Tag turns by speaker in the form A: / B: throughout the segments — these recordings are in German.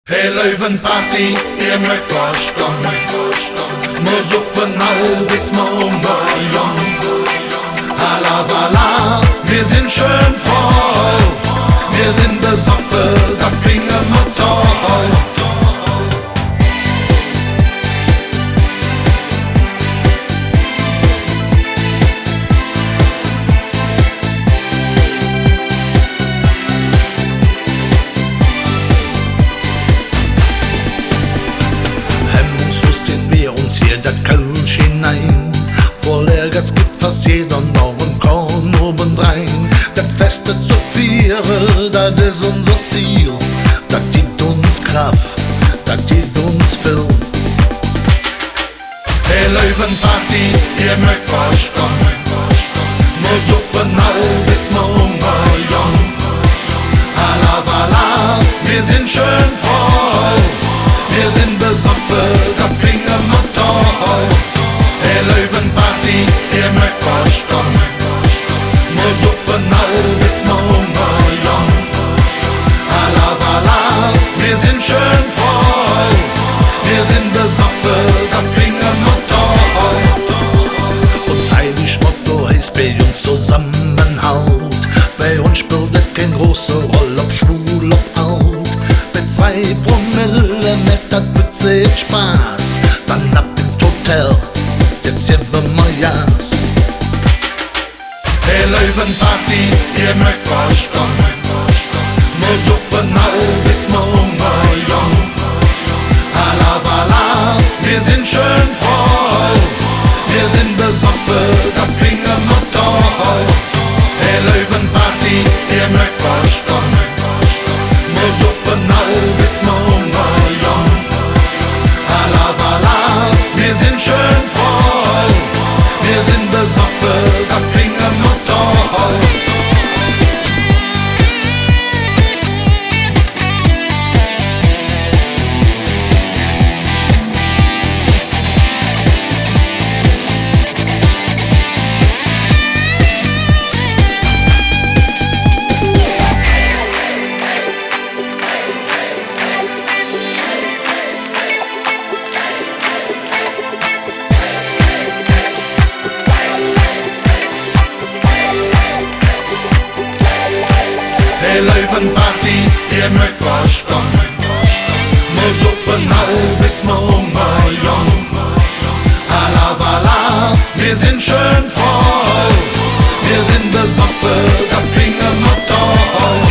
A: Hey Löwenparty, ihr mögt verstehen, nur so von all bis morgen. Halala, wir sind schön voll, wir sind besoffen, das finden wir toll. Uns hier der Kölsch hinein. Voll Ehrgeiz gibt fast jeder noch ein Korn obendrein. Das Feste zu vieren, das ist unser Ziel. Das gibt uns Kraft, das gibt uns viel. Hey Löwenparty, ihr mögt verstehen, nur so von all bis morgen. Halala, wir sind schön voll, wir sind besoffen, das finden wir toll. Hey Löwenparty, ihr mögt verstehen, nur so von all bis morgen. Halala, wir sind schön voll, wir sind besoffen, das finden wir toll. Uns heilig Motto heißt bei uns Zusammenhalt. Bei uns spielt es keine große Rolle, ob schwul, ob alt. Mit 2 Promille mit das witzig Spaß. Dann ab ins Hotel, jetzt hier wir Jas. Hey Löwenparty, ihr mögt verstehen, nur so von all bis morgen. Halala, wir sind schön voll, wir sind besoffen, das finden wir toll. Hey Löwenparty, ihr mögt verstehen, nur so von all bis morgen. Halala, wir sind schön voll, wir sind besoffen, das finden wir toll. Hey Löwenparty, ihr mögt verstehen, nur so von all bis morgen. Halala, wir sind schön voll, wir sind besoffen, das finden wir toll.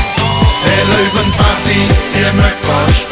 A: Hey Löwenparty, ihr mögt verstehen.